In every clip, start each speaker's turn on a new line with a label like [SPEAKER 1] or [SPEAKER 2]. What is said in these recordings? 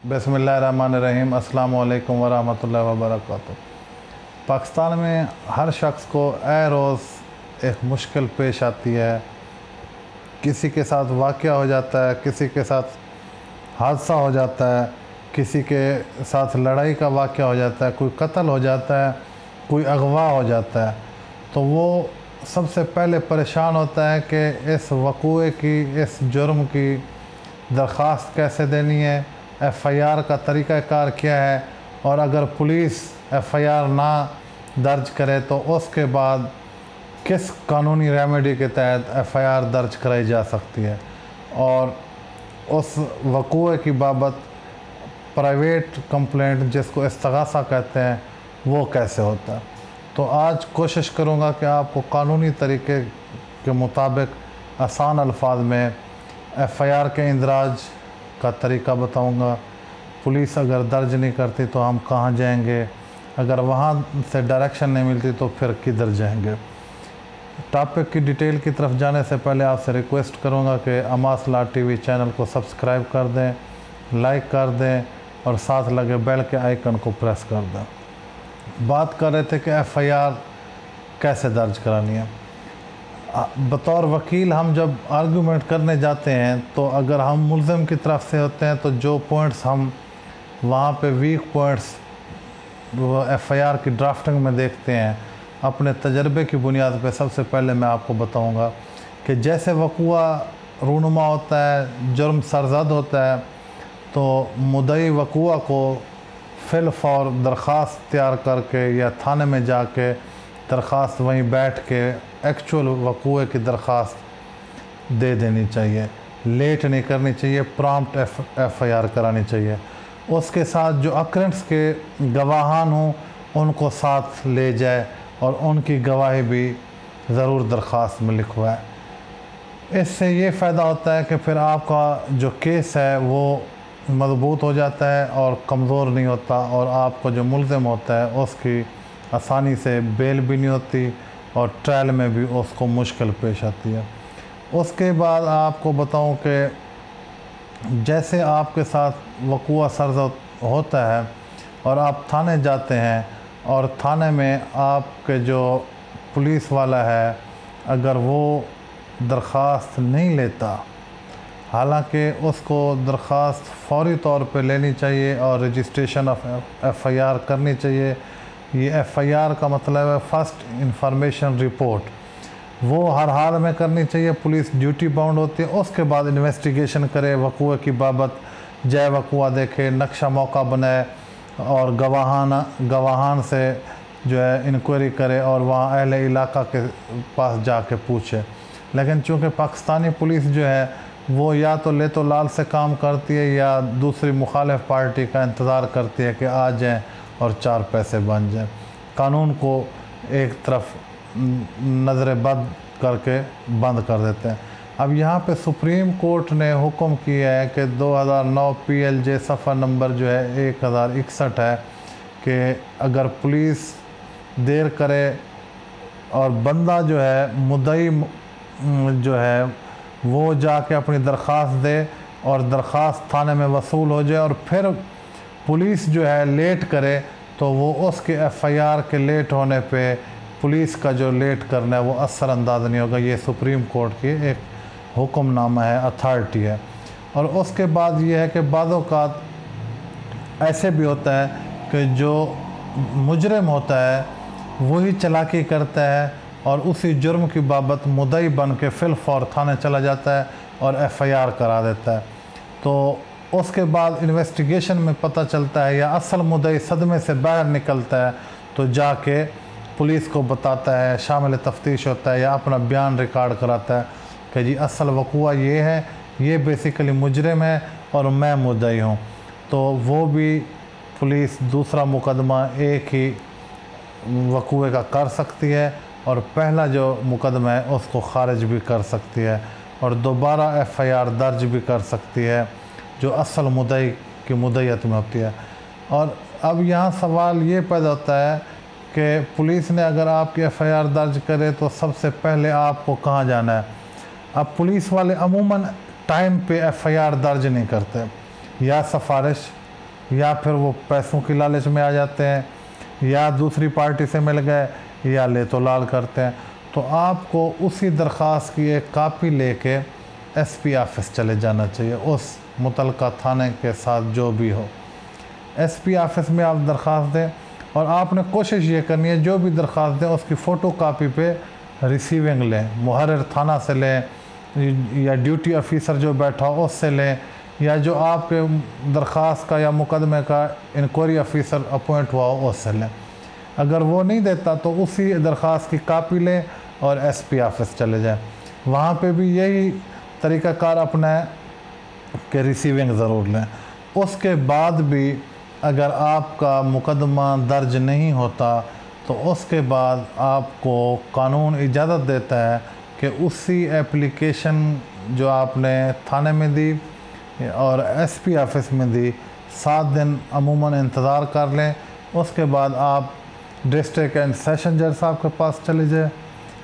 [SPEAKER 1] बिस्मिल्लाहिर्रहमानिर्रहीम। अस्सलामु अलैकुम वरहमतुल्लाहि वबरकातुहू। पाकिस्तान में हर शख्स को ए रोज़ एक मुश्किल पेश आती है। किसी के साथ वाक़या हो जाता है, किसी के साथ हादसा हो जाता है, किसी के साथ लड़ाई का वाक़या हो जाता है, कोई कत्ल हो जाता है, कोई अगवा हो जाता है। तो वो सबसे पहले परेशान होता है कि इस वक़ूए की, इस जुर्म की दरख्वास्त कैसे देनी है, एफ़आईआर का तरीक़ाकार क्या है, और अगर पुलिस एफ़आईआर ना दर्ज करे तो उसके बाद किस कानूनी रेमेडी के तहत एफ़आईआर दर्ज कराई जा सकती है, और उस वक़ूए की बाबत प्राइवेट कंप्लेंट जिसको इस्तग़ासा कहते हैं वो कैसे होता है। तो आज कोशिश करूँगा कि आपको कानूनी तरीके के मुताबिक आसान अल्फाज में एफ़आईआर के इंदराज का तरीका बताऊँगा। पुलिस अगर दर्ज नहीं करती तो हम कहाँ जाएंगे, अगर वहाँ से डायरेक्शन नहीं मिलती तो फिर किधर जाएंगे। टॉपिक की डिटेल की तरफ जाने से पहले आपसे रिक्वेस्ट करूँगा कि अमास लॉ टीवी चैनल को सब्सक्राइब कर दें, लाइक कर दें और साथ लगे बेल के आइकन को प्रेस कर दें। बात कर रहे थे कि एफ़आईआर कैसे दर्ज करानी है। बतौर वकील हम जब आर्गूमेंट करने जाते हैं तो अगर हम मुल्ज़िम की तरफ से होते हैं तो जो पॉइंट्स हम वहाँ पे वीक पॉइंट्स वो एफ़आईआर की ड्राफ्टिंग में देखते हैं, अपने तजर्बे की बुनियाद पे सबसे पहले मैं आपको बताऊंगा कि जैसे वक़ूआ रूनुमा होता है, जुर्म सरज़द होता है, तो मुद्दई वक़ूआ को फिल फौर दरख्वास्त तैयार करके या थाने में जाके दरख्वास्त वहीं बैठ के एक्चुअल वक़ूए की दरख्वास्त दे देनी चाहिए, लेट नहीं करनी चाहिए, प्रॉम्प्ट एफ़आईआर करानी चाहिए। उसके साथ जो अक्रेंट्स के गवाहान हों उनको साथ ले जाए और उनकी गवाही भी ज़रूर दरख्वास्त में लिखवाए। इससे ये फ़ायदा होता है कि फिर आपका जो केस है वो मज़बूत हो जाता है और कमज़ोर नहीं होता, और आपको जो मुल्ज़िम होता है उसकी आसानी से बेल भी नहीं होती और ट्रायल में भी उसको मुश्किल पेश आती है। उसके बाद आपको बताऊं कि जैसे आपके साथ वक़ूआ सरज़द होता है और आप थाने जाते हैं और थाने में आपके जो पुलिस वाला है अगर वो दरख्वास्त नहीं लेता, हालांकि उसको दरख्वास्त फ़ौरी तौर पे लेनी चाहिए और रजिस्ट्रेशन ऑफ एफ़आईआर करनी चाहिए। ये एफ़आईआर का मतलब है फ़र्स्ट इंफॉर्मेशन रिपोर्ट, वो हर हाल में करनी चाहिए। पुलिस ड्यूटी बाउंड होती है, उसके बाद इन्वेस्टिगेशन करे, वक़ूए की बाबत जय वक़ूआ देखे, नक्शा मौका बनाए और गवाहान से जो है इंक्वायरी करे और वहाँ अहले इलाका के पास जाके पूछे। लेकिन चूँकि पाकिस्तानी पुलिस जो है वो या तो ले तो लाल से काम करती है या दूसरी मुखालिफ पार्टी का इंतज़ार करती है कि आ जाएं और चार पैसे बन जाएं, कानून को एक तरफ नज़र बद करके बंद कर देते हैं। अब यहाँ पे सुप्रीम कोर्ट ने हुक्म किया है कि 2009 PLJ सफ़ा नंबर जो है 1061 है कि अगर पुलिस देर करे और बंदा जो है मुद्दई जो है वो जाके अपनी दरख्वास्त दे और दरख्वास्त थाने में वसूल हो जाए और फिर पुलिस जो है लेट करे तो वो उसके एफ़आईआर के लेट होने पे पुलिस का जो लेट करना है वो असरअंदाज नहीं होगा। ये सुप्रीम कोर्ट की एक हुक्मनामा है, अथॉरिटी है। और उसके बाद ये है कि बाज़ औक़ात ऐसे भी होता है कि जो मुजरिम होता है वही चालाकी करता है और उसी जुर्म की बाबत मुद्दई बन के फिल फौर थाने चला जाता है और एफ़आईआर करा देता है। तो उसके बाद इन्वेस्टिगेशन में पता चलता है या असल मुद्दई सदमे से बाहर निकलता है तो जाके पुलिस को बताता है, शामिल तफ्तीश होता है या अपना बयान रिकॉर्ड कराता है कि जी असल वक़ूआ ये है, ये बेसिकली मुजरिम है और मैं मुद्दई हूँ। तो वो भी पुलिस दूसरा मुकदमा एक ही वक़ूए का कर सकती है और पहला जो मुकदमा है उसको ख़ारिज भी कर सकती है और दोबारा एफ़आईआर दर्ज भी कर सकती है जो असल मुद्दई की मुद्दईयत में होती है। और अब यहाँ सवाल ये पैदा होता है कि पुलिस ने अगर आपकी एफ़आईआर दर्ज करे तो सबसे पहले आपको कहाँ जाना है। अब पुलिस वाले अमूमन टाइम पे एफ़आईआर दर्ज नहीं करते, या सिफारिश या फिर वो पैसों की लालच में आ जाते हैं या दूसरी पार्टी से मिल गए या ले तो लाल करते हैं। तो आपको उसी दरख्वास्त की एक कापी लेके एसपी ऑफिस चले जाना चाहिए, उस मुतलका थाने के साथ जो भी हो। एसपी ऑफिस में आप दरख्वास्त दें और आपने कोशिश ये करनी है जो भी दरख्वास्त दें उसकी फ़ोटो कापी पे रिसीविंग लें, मुहर्रिर थाना से लें या ड्यूटी ऑफिसर जो बैठा हो उससे लें, या जो आपके दरख्वास्त का या मुकदमे का इंक्वायरी ऑफिसर अपॉइंट हुआ हो उससे लें। अगर वो नहीं देता तो उसी दरख्वास्त की कापी लें और एसपी ऑफिस चले जाएं। वहाँ पे भी यही तरीक़ाकार अपनाएं कि रिसीविंग ज़रूर लें। उसके बाद भी अगर आपका मुकदमा दर्ज नहीं होता तो उसके बाद आपको कानून इजाज़त देता है कि उसी एप्लीकेशन जो आपने थाने में दी और एसपी ऑफिस में दी 7 दिन अमूमन इंतज़ार कर लें। उसके बाद आप डिस्ट्रिक्ट एंड सेशन जज साहब के पास चले जाएं।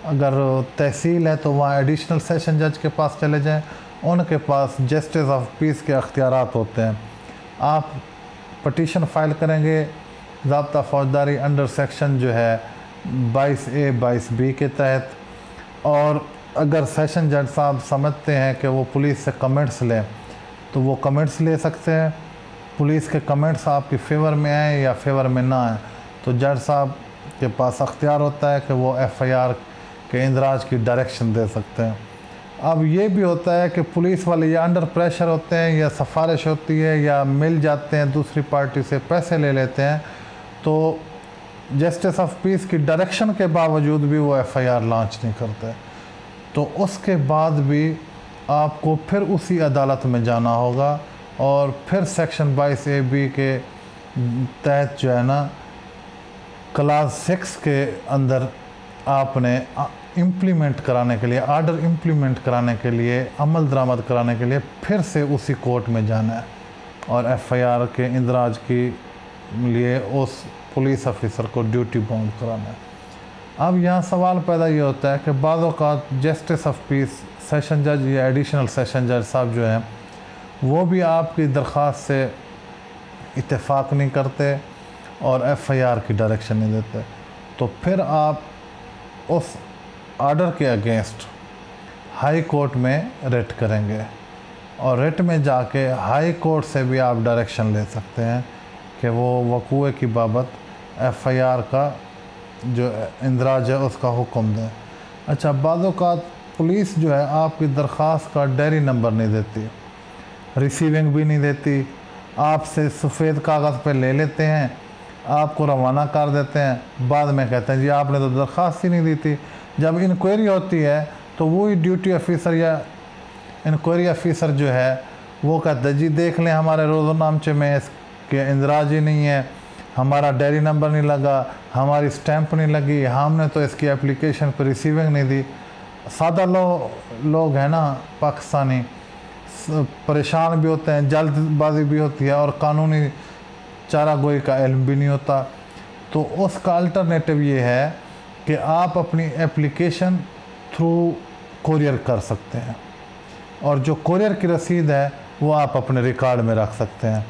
[SPEAKER 1] अगर तहसील है तो वहाँ एडिशनल सेशन जज के पास चले जाएं, उनके पास जस्टिस ऑफ पीस के अख्तियारात होते हैं। आप पटिशन फ़ाइल करेंगे ज़ाब्ता फ़ौजदारी अंडर सेक्शन जो है 22A 22B के तहत, और अगर सेशन जज साहब समझते हैं कि वो पुलिस से कमेंट्स लें तो वो कमेंट्स ले सकते हैं। पुलिस के कमेंट्स आपके फेवर में आए या फेवर में ना आए तो जज साहब के पास अख्तियार होता है कि वो FIR के इंदराज की डायरेक्शन दे सकते हैं। अब ये भी होता है कि पुलिस वाले या अंडर प्रेशर होते हैं या सिफारिश होती है या मिल जाते हैं दूसरी पार्टी से पैसे ले लेते हैं, तो जस्टिस ऑफ पीस की डायरेक्शन के बावजूद भी वो FIR लॉन्च नहीं करते। तो उसके बाद भी आपको फिर उसी अदालत में जाना होगा और फिर सेक्शन 22AB के तहत जो है ना क्लास 6 के अंदर आपने इम्प्लीमेंट कराने के लिए, आर्डर इम्प्लीमेंट कराने के लिए, अमल दरामद कराने के लिए फिर से उसी कोर्ट में जाना है और FIR के इंदराज के लिए उस पुलिस ऑफिसर को ड्यूटी बाउंड कराना है। अब यहाँ सवाल पैदा ये होता है कि बाज़ औक़ात जस्टिस ऑफ पीस सेशन जज या एडिशनल सेशन जज साहब जो हैं वो भी आपकी दरख्वास्त से इत्तेफाक नहीं करते और FIR की डायरेक्शन नहीं देते, तो फिर आप उस आर्डर के अगेंस्ट हाई कोर्ट में रिट करेंगे और रिट में जाके हाई कोर्ट से भी आप डायरेक्शन ले सकते हैं कि वो वक़ूए की बाबत FIR का जो इंदराज है उसका हुक्म दें। अच्छा, बाज़ औक़ात पुलिस जो है आपकी दरख्वास्त का डायरी नंबर नहीं देती, रिसीविंग भी नहीं देती, आपसे सफ़ेद कागज़ पे ले लेते हैं, आपको रवाना कर देते हैं, बाद में कहते हैं जी आपने तो दरख्वास्त ही नहीं दी थी। जब इंक्वायरी होती है तो वही ड्यूटी ऑफिसर या इंक्वायरी ऑफिसर जो है वो कहता है जी देख लें हमारे रोज़नामचे में इसके इंदराज ही नहीं है, हमारा डायरी नंबर नहीं लगा, हमारी स्टैंप नहीं लगी, हमने तो इसकी एप्लीकेशन पर रिसीविंग नहीं दी। सादा लोग हैं ना पाकिस्तानी, परेशान भी होते हैं, जल्दबाजी भी होती है और कानूनी चारागोई का इल्म भी नहीं होता। तो उसका अल्टरनेटिव ये है कि आप अपनी एप्लीकेशन थ्रू कोरियर कर सकते हैं और जो कोरियर की रसीद है वो आप अपने रिकॉर्ड में रख सकते हैं,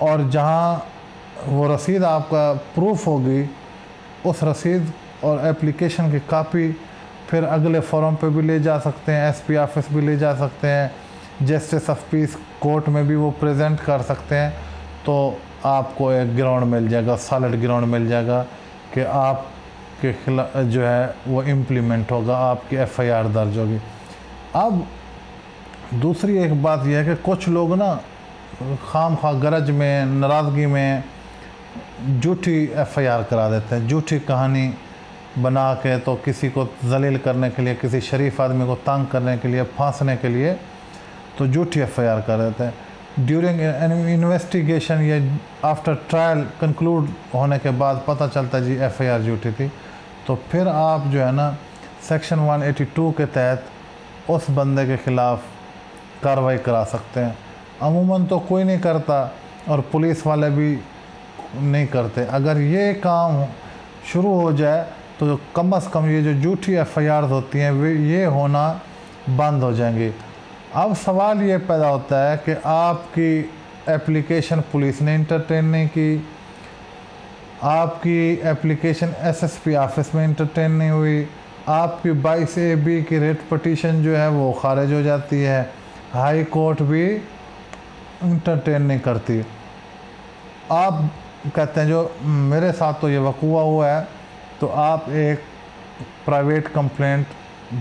[SPEAKER 1] और जहाँ वो रसीद आपका प्रूफ होगी उस रसीद और एप्लीकेशन की कापी फिर अगले फॉर्म पे भी ले जा सकते हैं, एसपी ऑफिस भी ले जा सकते हैं, जस्टिस ऑफ पीस कोर्ट में भी वो प्रेजेंट कर सकते हैं। तो आपको एक ग्राउंड मिल जाएगा, सॉलिड ग्राउंड मिल जाएगा कि आपके खिलाफ जो है वो इम्प्लीमेंट होगा, आपकी FIR दर्ज होगी। अब दूसरी एक बात यह है कि कुछ लोग ना खाम खा गरज में, नाराज़गी में झूठी FIR करा देते हैं, झूठी कहानी बना के, तो किसी को जलील करने के लिए, किसी शरीफ आदमी को तंग करने के लिए, फांसने के लिए तो झूठी FIR कर देते हैं। ड्यूरिंग इन्वेस्टिगेशन या आफ्टर ट्रायल कंक्लूड होने के बाद पता चलता है जी FIR झूठी थी, तो फिर आप जो है ना सेक्शन 182 के तहत उस बंदे के ख़िलाफ़ कार्रवाई करा सकते हैं। अमूमन तो कोई नहीं करता और पुलिस वाले भी नहीं करते। अगर ये काम शुरू हो जाए तो कम से कम ये जो झूठी FIRs होती हैं वे ये होना बंद हो जाएंगी। अब सवाल ये पैदा होता है कि आपकी एप्लीकेशन पुलिस ने इंटरटेन नहीं की, आपकी एप्लीकेशन एसएसपी ऑफिस में इंटरटेन नहीं हुई, आपकी 22AB की रेट पटिशन जो है वो खारिज हो जाती है, हाई कोर्ट भी इंटरटेन नहीं करती। आप कहते हैं जो मेरे साथ तो ये वक़ूआ हुआ है, तो आप एक प्राइवेट कंप्लेंट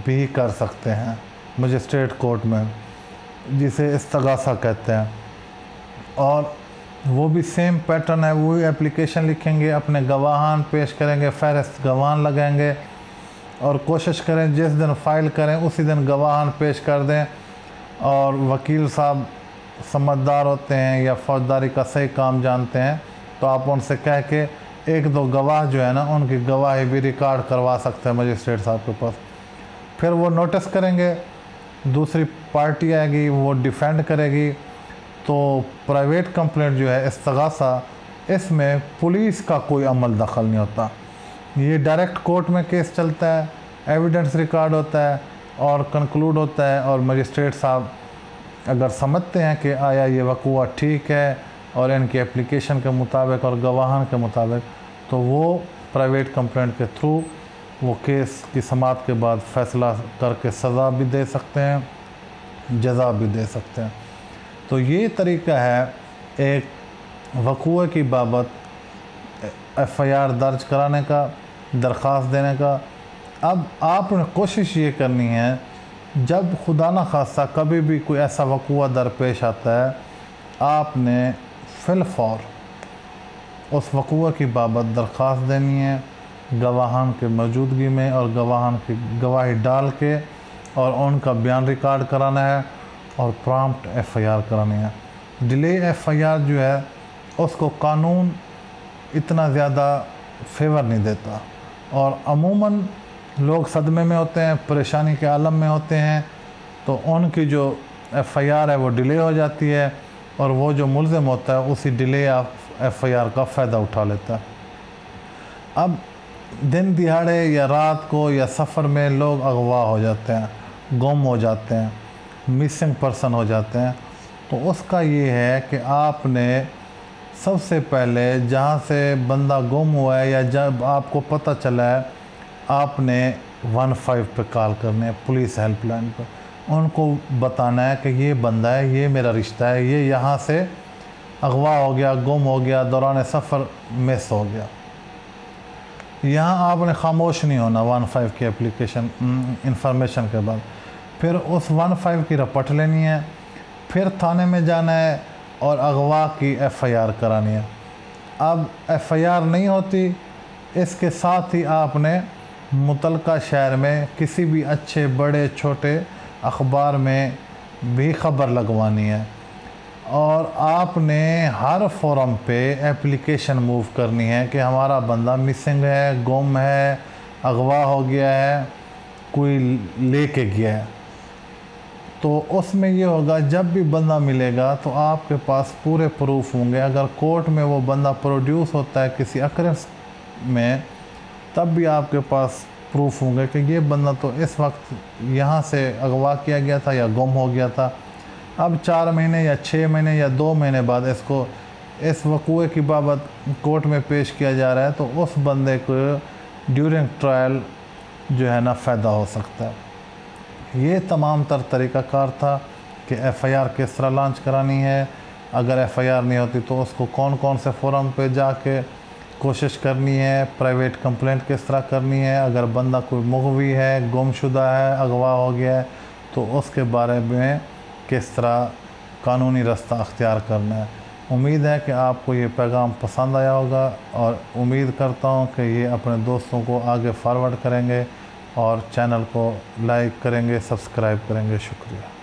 [SPEAKER 1] भी कर सकते हैं मजिस्ट्रेट कोर्ट में, जिसे इस्तगासा कहते हैं। और वो भी सेम पैटर्न है, वही एप्लीकेशन लिखेंगे, अपने गवाहान पेश करेंगे, फहरिस्त गवाहान लगाएंगे और कोशिश करें जिस दिन फ़ाइल करें उसी दिन गवाहान पेश कर दें। और वकील साहब समझदार होते हैं या फौजदारी का सही काम जानते हैं, तो आप उनसे कह के एक दो गवाह जो है ना, उनकी गवाही भी रिकॉर्ड करवा सकते हैं मजिस्ट्रेट साहब के पास। फिर वो नोटिस करेंगे, दूसरी पार्टी आएगी, वो डिफेंड करेगी। तो प्राइवेट कंप्लेंट जो है इस्तगासा, इसमें पुलिस का कोई अमल दखल नहीं होता, ये डायरेक्ट कोर्ट में केस चलता है, एविडेंस रिकॉर्ड होता है और कंक्लूड होता है। और मजिस्ट्रेट साहब अगर समझते हैं कि आया ये वक़ूआ ठीक है और इनकी एप्लीकेशन के मुताबिक और गवाहान के मुताबिक, तो वो प्राइवेट कंप्लेंट के थ्रू वो केस की समाअत के बाद फ़ैसला करके सज़ा भी दे सकते हैं, जज़ा भी दे सकते हैं। तो ये तरीका है एक वक़ूए की बाबत FIR दर्ज कराने का, दरख्वास्त देने का। अब आपने कोशिश ये करनी है, जब खुदा न खास्ता कभी भी कोई ऐसा वक़ूआ दरपेश आता है, आपने फिलफौर उस वक़ूए की बाबत दरख्वास्त देनी है, गवाहान के मौजूदगी में, और गवाहान की गवाही डाल के और उनका बयान रिकॉर्ड कराना है और प्रॉम्प्ट FIR करानी है। डिले FIR जो है उसको कानून इतना ज़्यादा फेवर नहीं देता, और अमूमन लोग सदमे में होते हैं, परेशानी के आलम में होते हैं, तो उनकी जो FIR है वो डिले हो जाती है, और वो जो मुल्ज़िम होता है उसी डिले FIR का फ़ायदा उठा लेता है। अब दिन दिहाड़े या रात को या सफ़र में लोग अगवा हो जाते हैं, गुम हो जाते हैं, मिसिंग पर्सन हो जाते हैं, तो उसका ये है कि आपने सबसे पहले जहाँ से बंदा गुम हुआ है या जब आपको पता चला है, आपने 15 पे कॉल करने, पुलिस हेल्पलाइन पर उनको बताना है कि ये बंदा है, ये मेरा रिश्ता है, ये यहाँ से अगवा हो गया, गुम हो गया, दौरान सफ़र मिस हो गया। यहाँ आपने खामोश नहीं होना 15 की एप्लीकेशन इंफॉर्मेशन के बाद। फिर उस 15 की रिपोर्ट लेनी है, फिर थाने में जाना है और अगवा की FIR करानी है। अब FIR नहीं होती, इसके साथ ही आपने मुतलका शहर में किसी भी अच्छे बड़े छोटे अखबार में भी ख़बर लगवानी है, और आपने हर फोरम पे एप्लीकेशन मूव करनी है कि हमारा बंदा मिसिंग है, गुम है, अगवा हो गया है, कोई लेके गया है। तो उसमें ये होगा, जब भी बंदा मिलेगा तो आपके पास पूरे प्रूफ होंगे। अगर कोर्ट में वो बंदा प्रोड्यूस होता है किसी अकरेंस में, तब भी आपके पास प्रूफ होंगे कि ये बंदा तो इस वक्त यहाँ से अगवा किया गया था या गुम हो गया था। अब 4 महीने या 6 महीने या 2 महीने बाद इसको इस वक़ूए की बाबत कोर्ट में पेश किया जा रहा है, तो उस बंदे को ड्यूरिंग ट्रायल जो है ना फ़ायदा हो सकता है। ये तमाम तर तरीक़ाकार था कि FIR किस तरह लॉन्च करानी है। अगर FIR नहीं होती तो उसको कौन कौन से फोरम पे जाके कोशिश करनी है, प्राइवेट कंप्लेंट किस तरह करनी है, अगर बंदा कोई मुग़वी है, गुमशुदा है, अगवा हो गया है, तो उसके बारे में किस तरह कानूनी रास्ता अख्तियार करना है। उम्मीद है कि आपको ये पैगाम पसंद आया होगा, और उम्मीद करता हूँ कि ये अपने दोस्तों को आगे फॉरवर्ड करेंगे और चैनल को लाइक करेंगे, सब्सक्राइब करेंगे। शुक्रिया।